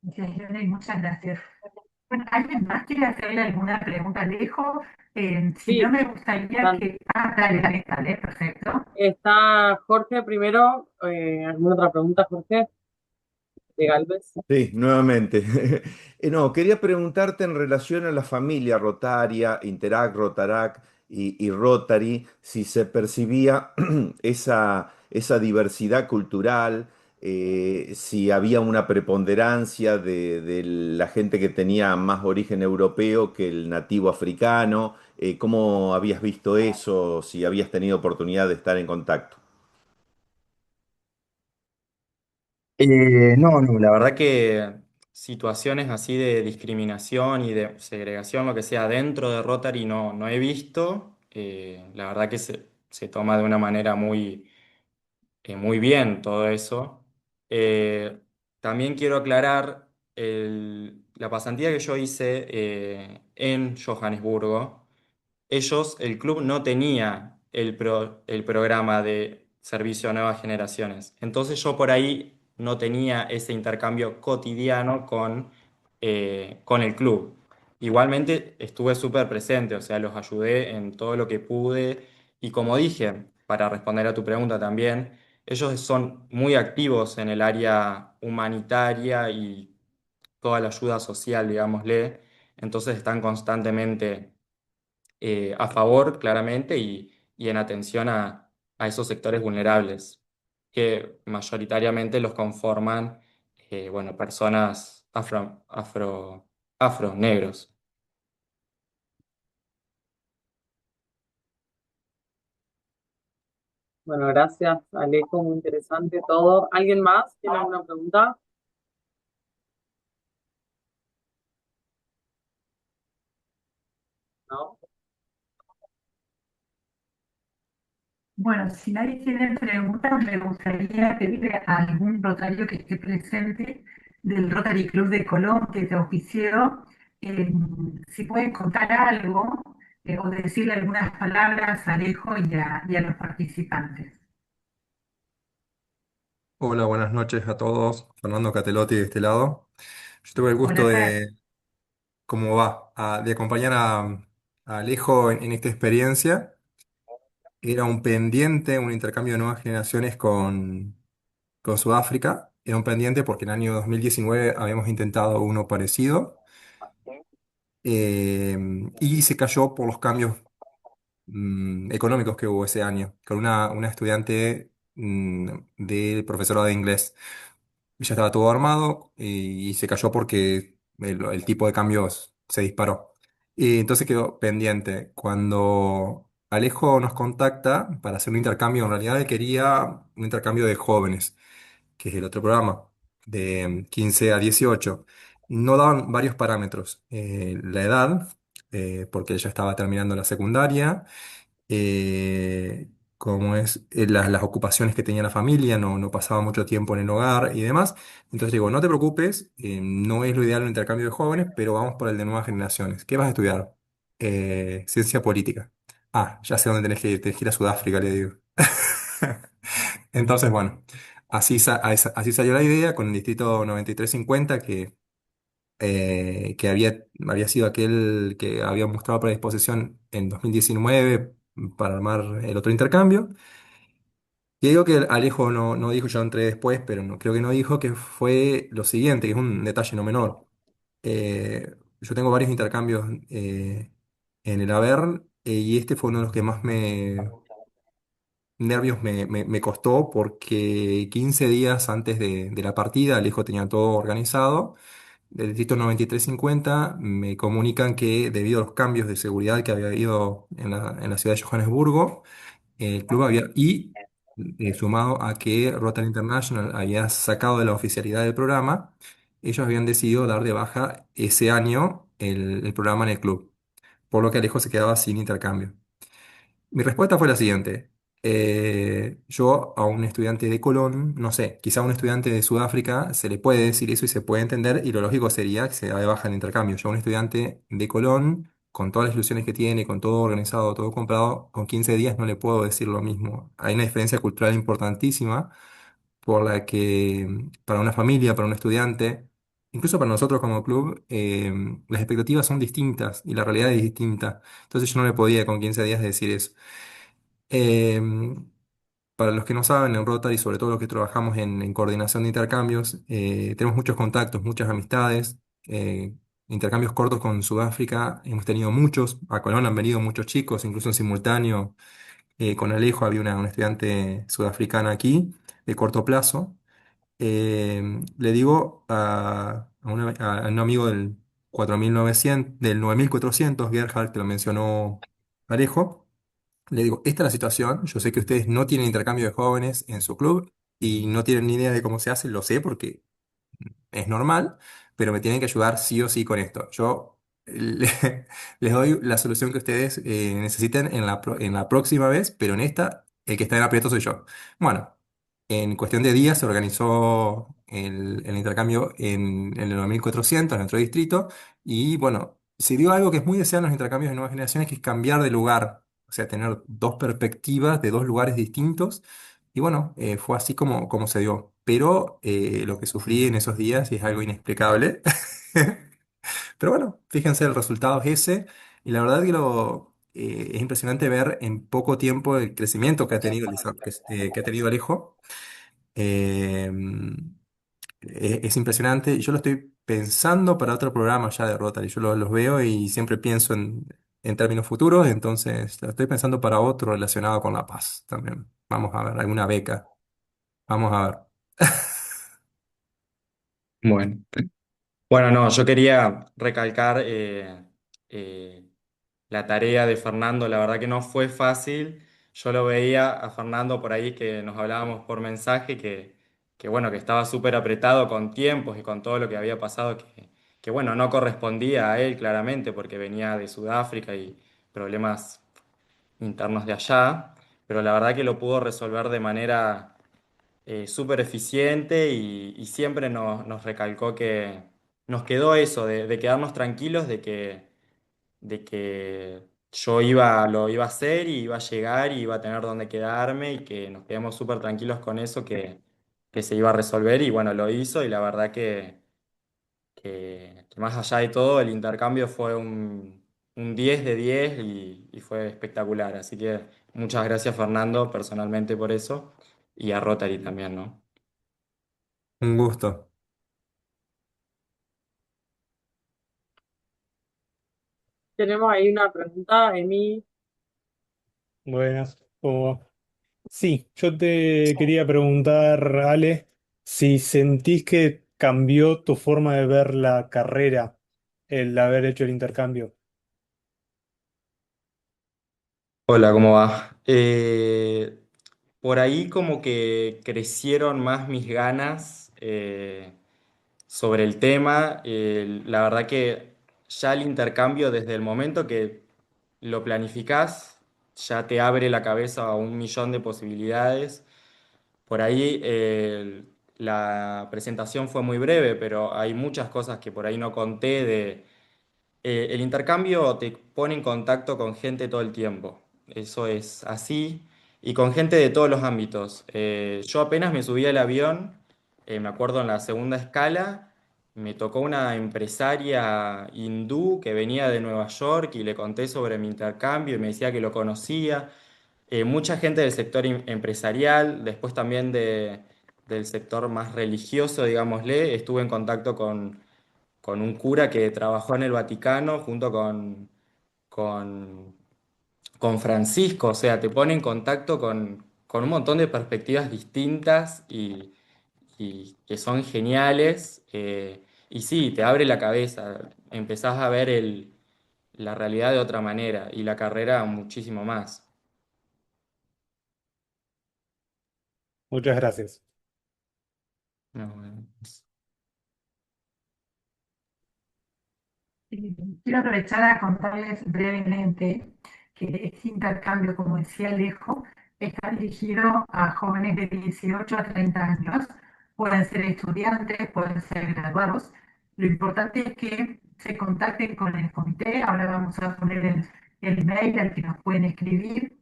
Gracias, Lionel, muchas gracias. Bueno, ¿alguien más quiere hacerle alguna pregunta a Alejo? Si no, Sí, me gustaría que... Ah, dale, dale, dale, perfecto. está Jorge primero. ¿Alguna otra pregunta, Jorge? De Galvez. Sí, nuevamente. No, quería preguntarte en relación a la familia Rotaria, Interact, Rotaract y Rotary, si se percibía esa diversidad cultural, si había una preponderancia de la gente que tenía más origen europeo que el nativo africano, ¿cómo habías visto eso? Si habías tenido oportunidad de estar en contacto. No, no, la verdad que situaciones así de discriminación y de segregación, lo que sea, dentro de Rotary no he visto. La verdad que se toma de una manera muy bien todo eso. Eh, También quiero aclarar la pasantía que yo hice en Johannesburgo. El club no tenía el programa de servicio a nuevas generaciones. Entonces yo por ahí no tenía ese intercambio cotidiano con el club. Igualmente estuve súper presente, o sea, los ayudé en todo lo que pude. Y como dije, para responder a tu pregunta también, ellos son muy activos en el área humanitaria y toda la ayuda social, digámosle. Entonces están constantemente a favor, claramente, y en atención a esos sectores vulnerables, que mayoritariamente los conforman, bueno, personas afro, negros. Bueno, gracias, Alejo, muy interesante todo. ¿Alguien más tiene alguna pregunta? ¿No? Bueno, si nadie tiene preguntas, me gustaría pedirle a algún rotario que esté presente del Rotary Club de Colón que te auspició, si pueden contar algo o decirle algunas palabras a Alejo y a los participantes. Hola, buenas noches a todos. Fernando Catelotti de este lado. Yo tuve el gusto Hola, Fer. de, ¿cómo va? De acompañar a Alejo en esta experiencia. Era un pendiente, un intercambio de nuevas generaciones con Sudáfrica. Era un pendiente porque en el año 2019 habíamos intentado uno parecido eh, y se cayó por los cambios económicos que hubo ese año, con una estudiante del profesorado de inglés. Ya estaba todo armado y se cayó porque el tipo de cambios se disparó. Y entonces quedó pendiente. Cuando Alejo nos contacta para hacer un intercambio, en realidad él quería un intercambio de jóvenes, que es el otro programa, de 15 a 18. No daban varios parámetros. La edad, porque ella estaba terminando la secundaria, como es las ocupaciones que tenía la familia, no pasaba mucho tiempo en el hogar y demás. Entonces digo, no te preocupes, no es lo ideal un intercambio de jóvenes, pero vamos por el de nuevas generaciones. ¿Qué vas a estudiar? Ciencia política. Ah, ya sé dónde tenés que ir a Sudáfrica, le digo. Entonces, bueno, así salió la idea con el distrito 9350 que había sido aquel que había mostrado predisposición en 2019 para armar el otro intercambio. Y digo que Alejo no dijo, yo entré después, pero no, creo que no dijo que fue lo siguiente, que es un detalle no menor. Yo tengo varios intercambios en el haber y este fue uno de los que más nervios me costó porque 15 días antes de la partida Alejo tenía todo organizado del distrito 9350 me comunican que debido a los cambios de seguridad que había habido en la ciudad de Johannesburgo, el club había, y sumado a que Rotary International había sacado de la oficialidad del programa, ellos habían decidido dar de baja ese año el programa en el club, por lo que Alejo se quedaba sin intercambio. Mi respuesta fue la siguiente. Yo a un estudiante de Colón, no sé, quizá a un estudiante de Sudáfrica se le puede decir eso y se puede entender, y lo lógico sería que se da de baja el intercambio. Yo a un estudiante de Colón, con todas las ilusiones que tiene, con todo organizado, todo comprado, con 15 días no le puedo decir lo mismo. Hay una diferencia cultural importantísima por la que para una familia, para un estudiante, incluso para nosotros como club, las expectativas son distintas y la realidad es distinta. Entonces yo no le podía con 15 días decir eso. Em, para los que no saben, en Rotary, sobre todo los que trabajamos en coordinación de intercambios, tenemos muchos contactos, muchas amistades, intercambios cortos con Sudáfrica, hemos tenido muchos, a Colón han venido muchos chicos, incluso en simultáneo, con Alejo había una estudiante sudafricana aquí, de corto plazo. Le digo a un amigo del 4900, del 9400, Gerhard, que lo mencionó Alejo. Le digo, esta es la situación. Yo sé que ustedes no tienen intercambio de jóvenes en su club y no tienen ni idea de cómo se hace, lo sé porque es normal, pero me tienen que ayudar sí o sí con esto. Yo les doy la solución que ustedes necesiten en la próxima vez, pero en esta, el que está en aprieto soy yo. Bueno, en cuestión de días se organizó el intercambio en el 9400 en nuestro distrito, y bueno, se dio algo que es muy deseado en los intercambios de nuevas generaciones, que es cambiar de lugar, o sea, tener dos perspectivas de dos lugares distintos. Y bueno, fue así como se dio. Pero lo que sufrí en esos días es algo inexplicable. Pero bueno, fíjense, el resultado es ese. Y la verdad es impresionante ver en poco tiempo el crecimiento que ha tenido, que ha tenido Alejo. Eh, es impresionante. Yo lo estoy pensando para otro programa ya de Rotary. Yo los veo y siempre pienso en términos futuros. Entonces, lo estoy pensando para otro relacionado con la paz también. Vamos a ver, alguna beca. Vamos a ver. Bueno. Bueno, no, yo quería recalcar eh, la tarea de Fernando, la verdad que no fue fácil. Yo lo veía a Fernando por ahí que nos hablábamos por mensaje, que bueno, que estaba súper apretado con tiempos y con todo lo que había pasado, que bueno, no correspondía a él claramente porque venía de Sudáfrica y problemas internos de allá, pero la verdad que lo pudo resolver de manera súper eficiente y siempre nos recalcó que nos quedó eso, de quedarnos tranquilos de que lo iba a hacer y iba a llegar y iba a tener donde quedarme y que nos quedamos súper tranquilos con eso, que se iba a resolver y bueno, lo hizo y la verdad que más allá de todo el intercambio fue un 10 de 10 y fue espectacular. Así que muchas gracias Fernando personalmente por eso y a Rotary también, ¿no? Un gusto. Tenemos ahí una pregunta, Emi. Buenas, ¿cómo va? Sí, yo te quería preguntar, Ale, si sentís que cambió tu forma de ver la carrera el haber hecho el intercambio. Hola, ¿cómo va? Por ahí como que crecieron más mis ganas sobre el tema. La verdad que ya el intercambio desde el momento que lo planificás, ya te abre la cabeza a un millón de posibilidades. Por ahí la presentación fue muy breve, pero hay muchas cosas que por ahí no conté el intercambio te pone en contacto con gente todo el tiempo, eso es así, y con gente de todos los ámbitos. Yo apenas me subí al avión, me acuerdo en la segunda escala, me tocó una empresaria hindú que venía de Nueva York y le conté sobre mi intercambio y me decía que lo conocía. Mucha gente del sector empresarial, después también del sector más religioso, digámosle, estuve en contacto con un cura que trabajó en el Vaticano junto con, con Francisco, o sea, te pone en contacto con un montón de perspectivas distintas y que son geniales. Y sí, te abre la cabeza, empezás a ver la realidad de otra manera y la carrera muchísimo más. Muchas gracias. No, bueno. Quiero aprovechar a contarles brevemente que este intercambio, como decía Alejo, está dirigido a jóvenes de 18 a 30 años. Pueden ser estudiantes, pueden ser graduados. Lo importante es que se contacten con el comité. Ahora vamos a poner el mail al que nos pueden escribir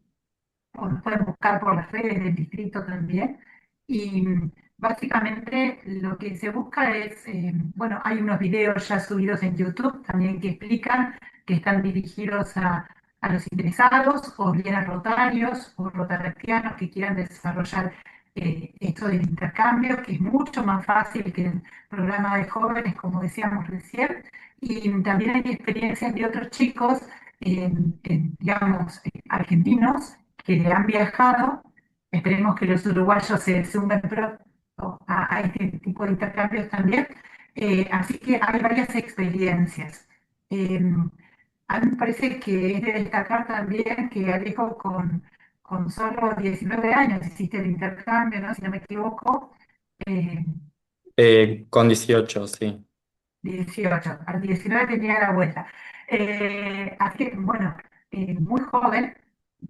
o nos pueden buscar por las redes del distrito también. Y básicamente lo que se busca es, bueno, hay unos videos ya subidos en YouTube también que explican que están dirigidos a los interesados o bien a rotarios o rotaractianos que quieran desarrollar esto del intercambio, que es mucho más fácil que el programa de jóvenes, como decíamos recién. Y también hay experiencias de otros chicos, digamos, argentinos, que han viajado. Esperemos que los uruguayos se sumen pronto a este tipo de intercambios también. Así que hay varias experiencias. Eh, a mí me parece que es de destacar también que Alejo con solo 19 años hiciste el intercambio, ¿no? Si no me equivoco. Eh, Con 18, sí. 18, a 19 tenía la vuelta. Así que, bueno, muy joven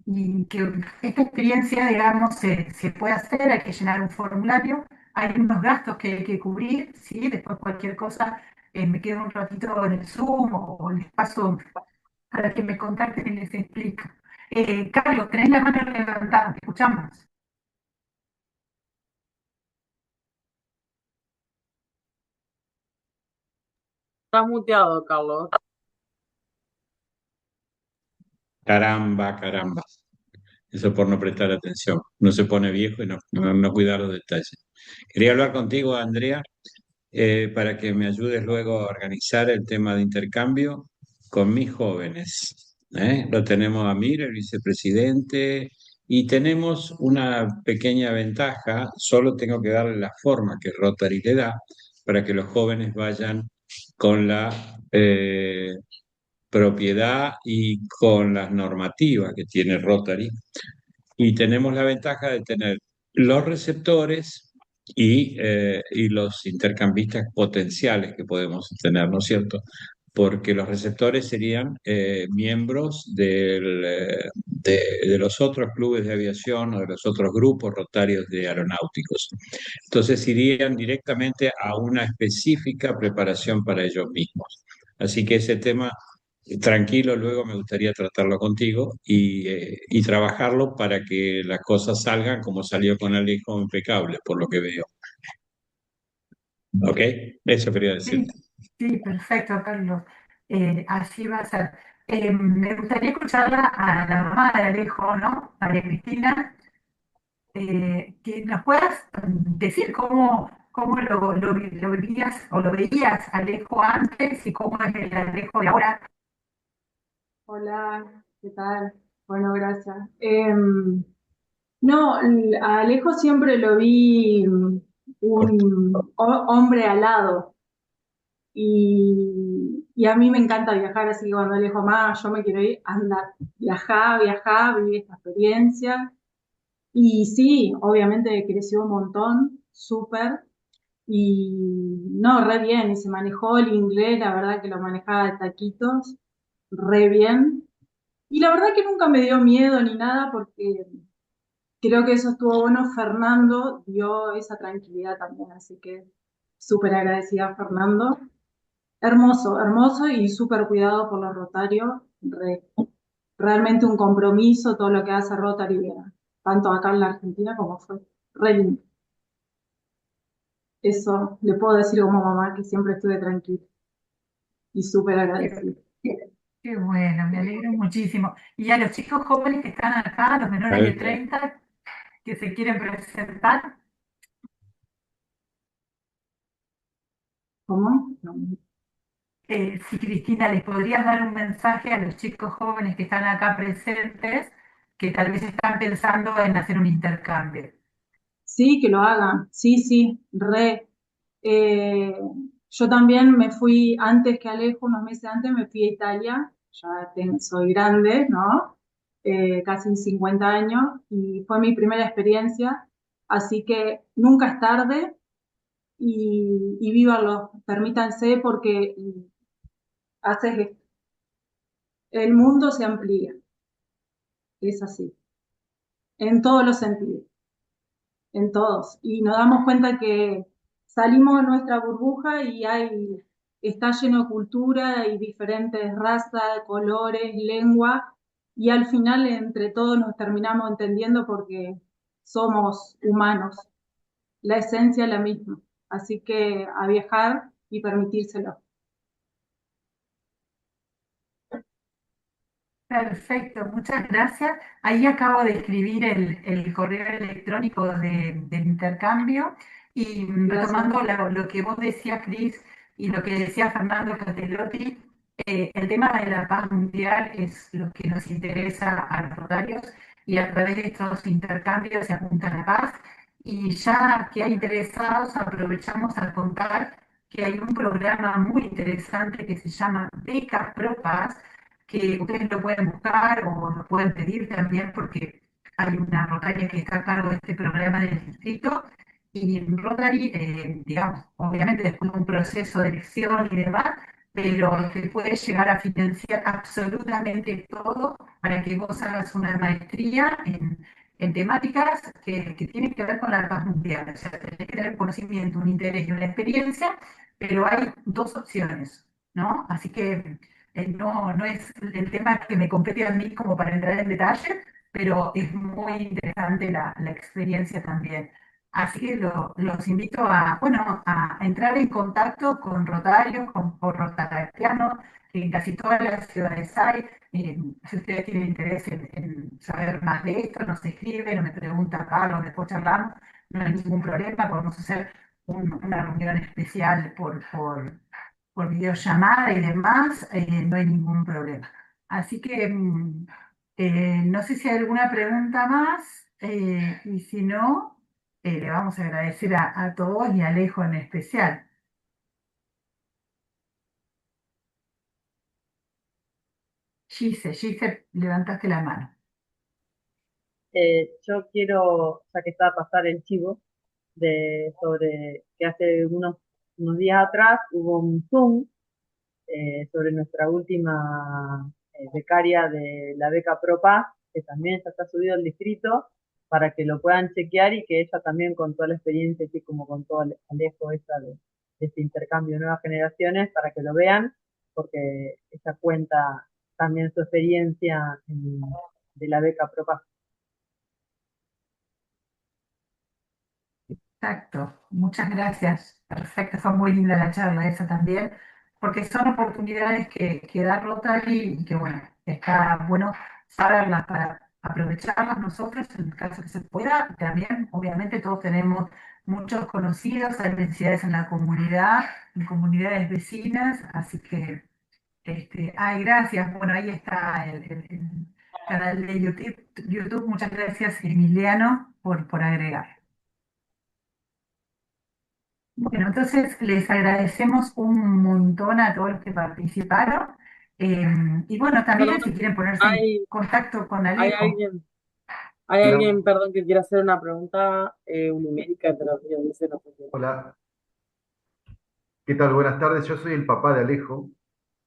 y que esta experiencia, digamos, se puede hacer, hay que llenar un formulario, hay unos gastos que hay que cubrir, ¿sí? Después cualquier cosa, me quedo un ratito en el Zoom o les paso para que me contacten y les explico. Carlos, tenés la mano levantada, te escuchamos. Estás muteado, Carlos. Caramba, caramba. Eso por no prestar atención. No se pone viejo y no cuidar los detalles. Quería hablar contigo, Andrea, para que me ayudes luego a organizar el tema de intercambio con mis jóvenes. ¿Eh? Lo tenemos a Mir, el vicepresidente, y tenemos una pequeña ventaja, solo tengo que darle la forma que Rotary le da para que los jóvenes vayan con la propiedad y con las normativas que tiene Rotary. Y tenemos la ventaja de tener los receptores y los intercambistas potenciales que podemos tener, ¿no es cierto? Porque los receptores serían miembros de los otros clubes de aviación o de los otros grupos rotarios de aeronáuticos. Entonces irían directamente a una específica preparación para ellos mismos. Así que ese tema, tranquilo, luego me gustaría tratarlo contigo y trabajarlo para que las cosas salgan como salió con Alejo, impecable, por lo que veo. ¿Ok? Eso quería Sí, decirte. sí, perfecto, Carlos. Así va a ser. Me gustaría escucharla a la mamá de Alejo, ¿no? María Cristina, que nos puedas decir cómo lo vivías o lo veías Alejo antes y cómo es el Alejo de ahora. Hola, ¿qué tal? Bueno, gracias. No, a Alejo siempre lo vi un hombre alado y a mí me encanta viajar, así que cuando Alejo más, yo me quiero ir, anda, viajá, viví esta experiencia. Y sí, obviamente creció un montón, súper, y no, re bien, y se manejó el inglés, la verdad que lo manejaba de taquitos, re bien. Y la verdad que nunca me dio miedo ni nada porque creo que eso estuvo bueno. Fernando dio esa tranquilidad también, así que súper agradecida a Fernando. Hermoso, hermoso y súper cuidado por los Rotarios. Realmente un compromiso todo lo que hace Rotary, tanto acá en la Argentina como fue re lindo. Eso le puedo decir como mamá que siempre estuve tranquila y súper agradecida. Qué bueno, me alegro muchísimo. Y a los chicos jóvenes que están acá, los menores de 30, que se quieren presentar, ¿Cómo? si Cristina, les podrías dar un mensaje a los chicos jóvenes que están acá presentes, que tal vez están pensando en hacer un intercambio. Sí, que lo hagan. Sí, sí, re. Yo también me fui antes que Alejo, unos meses antes, me fui a Italia, soy grande, ¿no? Casi 50 años, y fue mi primera experiencia, así que nunca es tarde y vívanlo, permítanse porque haces esto. El mundo se amplía, es así, en todos los sentidos, en todos, y nos damos cuenta que salimos de nuestra burbuja y está lleno de cultura y diferentes razas, colores, lengua, y al final entre todos nos terminamos entendiendo porque somos humanos, la esencia es la misma. Así que a viajar y permitírselo. Perfecto, muchas gracias. Ahí acabo de escribir el correo electrónico del intercambio y retomando lo que vos decías, Cris, y lo que decía Fernando Catelotti, el tema de la paz mundial es lo que nos interesa a los rotarios y a través de estos intercambios se apunta a la paz. Y ya que hay interesados, aprovechamos a contar que hay un programa muy interesante que se llama Becas Pro Paz, que ustedes lo pueden buscar o lo pueden pedir también porque hay una Rotaria que está a cargo de este programa del distrito y Rotary, digamos, obviamente después de un proceso de elección y demás, pero te puede llegar a financiar absolutamente todo para que vos hagas una maestría en temáticas que tienen que ver con la paz mundial. O sea, tenés que tener conocimiento, un interés y una experiencia, pero hay dos opciones, ¿no? Así que no es el tema que me compete a mí como para entrar en detalle, pero es muy interesante la experiencia también. Así que los invito a, bueno, a entrar en contacto con Rotarios, con Rotarianos, que en casi todas las ciudades hay. Si ustedes tienen interés en saber más de esto, nos escriben o me preguntan, Carlos, después charlamos, no hay ningún problema, podemos hacer una reunión especial por videollamada y demás, no hay ningún problema. Así que no sé si hay alguna pregunta más, y si no, le vamos a agradecer a todos y a Alejo en especial. Gise, levantaste la mano. Yo quiero, ya que está a pasar el chivo, sobre que hace unos días atrás hubo un Zoom sobre nuestra última becaria de la beca ProPaz, que también ya está subido al distrito, para que lo puedan chequear y que ella también con toda la experiencia, así como con todo Alejo esa de este intercambio de nuevas generaciones, para que lo vean, porque ella cuenta también su experiencia de la beca ProPaz. Exacto, muchas gracias. Perfecto, fue muy linda la charla esa también, porque son oportunidades que da Rotary y que bueno, está bueno saberlas para aprovecharlas nosotros en el caso que se pueda. También, obviamente, todos tenemos muchos conocidos, hay necesidades en la comunidad, en comunidades vecinas, así que, ay, gracias. Bueno, ahí está el canal de YouTube. Muchas gracias, Emiliano, por agregar. Bueno, entonces les agradecemos un montón a todos los que participaron. Y bueno, también si Perdón, quieren ponerse en hay, contacto con hay Alejo. alguien, hay Hola, alguien, perdón, que quiere hacer una pregunta numérica, pero yo dice no sé qué. hola, ¿qué tal? Buenas tardes, yo soy el papá de Alejo.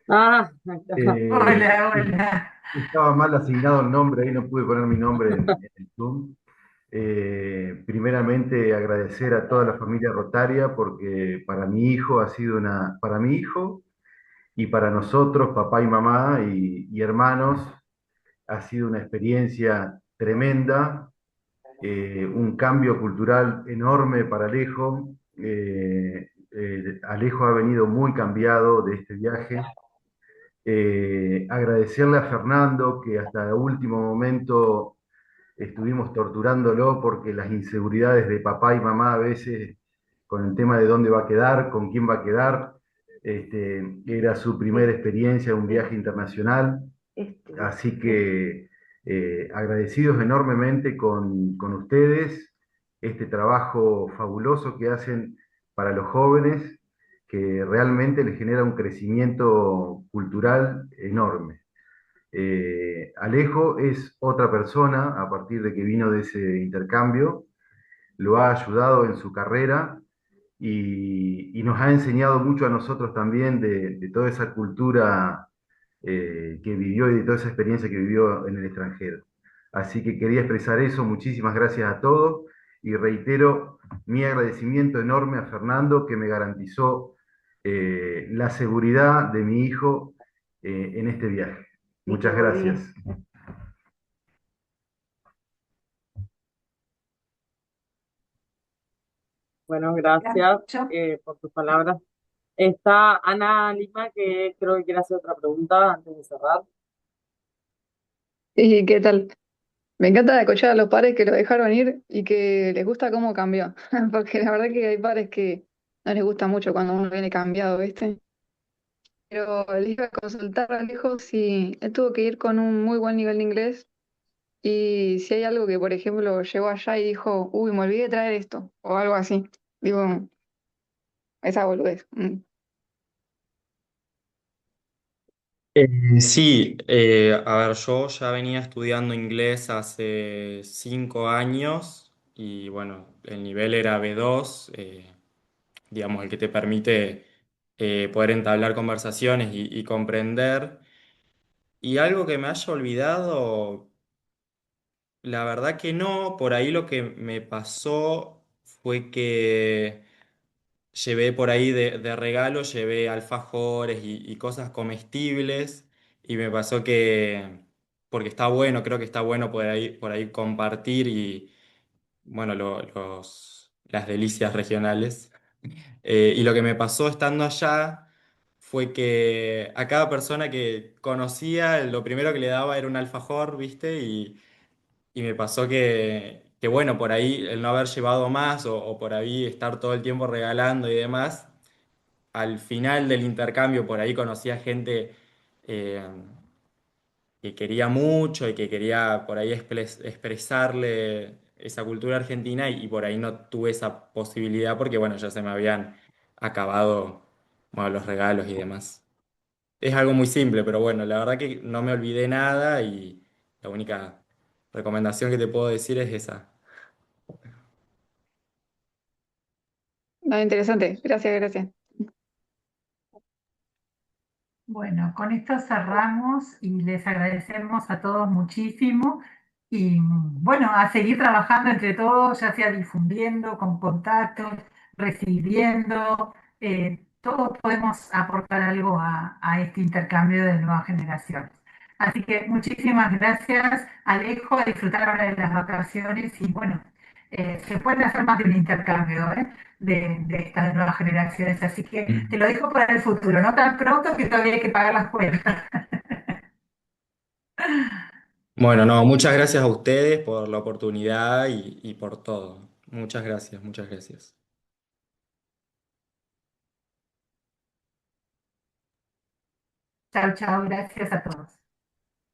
Ah, Eh, Hola, hola. estaba mal asignado el nombre, ahí no pude poner mi nombre en el Zoom. Primeramente agradecer a toda la familia Rotaria porque para mi hijo ha sido para mi hijo y para nosotros, papá y mamá y hermanos, ha sido una experiencia tremenda, un cambio cultural enorme para Alejo. Alejo ha venido muy cambiado de este viaje. Agradecerle a Fernando que hasta el último momento estuvimos torturándolo porque las inseguridades de papá y mamá a veces con el tema de dónde va a quedar, con quién va a quedar. Era su primera experiencia, un viaje internacional, así que agradecidos enormemente con ustedes, este trabajo fabuloso que hacen para los jóvenes, que realmente le genera un crecimiento cultural enorme. Alejo es otra persona a partir de que vino de ese intercambio, lo ha ayudado en su carrera y nos ha enseñado mucho a nosotros también de toda esa cultura que vivió y de toda esa experiencia que vivió en el extranjero. Así que quería expresar eso, muchísimas gracias a todos y reitero mi agradecimiento enorme a Fernando que me garantizó la seguridad de mi hijo en este viaje. Muchas gracias. Bueno, gracias por tus palabras. Está Ana Lima, que creo que quiere hacer otra pregunta antes de cerrar. ¿Y qué tal? Me encanta escuchar a los padres que lo dejaron ir y que les gusta cómo cambió, porque la verdad que hay padres que no les gusta mucho cuando uno viene cambiado, ¿viste? Pero le iba a consultar al hijo si él tuvo que ir con un muy buen nivel de inglés y si hay algo que, por ejemplo, llegó allá y dijo, uy, me olvidé de traer esto, o algo así. Digo, esa boludez. Sí, a ver, yo ya venía estudiando inglés hace 5 años y bueno, el nivel era B2, digamos, el que te permite poder entablar conversaciones y comprender. Y algo que me haya olvidado, la verdad que no, por ahí lo que me pasó fue que llevé por ahí de regalo, llevé alfajores y cosas comestibles y me pasó que, porque está bueno, creo que está bueno por ahí compartir y, bueno, las delicias regionales. Y lo que me pasó estando allá fue que a cada persona que conocía, lo primero que le daba era un alfajor, ¿viste? Y me pasó que, bueno, por ahí el no haber llevado más o por ahí estar todo el tiempo regalando y demás, al final del intercambio por ahí conocí a gente eh, que quería mucho y que quería por ahí expresarle esa cultura argentina y por ahí no tuve esa posibilidad porque, bueno, ya se me habían acabado, bueno, los regalos y demás. Es algo muy simple, pero bueno, la verdad que no me olvidé nada y la única recomendación que te puedo decir es esa. No, interesante, gracias, gracias. Bueno, con esto cerramos y les agradecemos a todos muchísimo y bueno, a seguir trabajando entre todos, ya sea difundiendo, con contactos, recibiendo, todos podemos aportar algo a este intercambio de nuevas generaciones. Así que muchísimas gracias, Alejo, a disfrutar ahora de las vacaciones y bueno, se puede hacer más de un intercambio, ¿eh? De estas nuevas generaciones. Así que te lo dejo para el futuro, no tan pronto que todavía hay que pagar las cuentas. Bueno, no, muchas gracias a ustedes por la oportunidad y por todo. Muchas gracias, muchas gracias. Chao, chao, gracias a todos.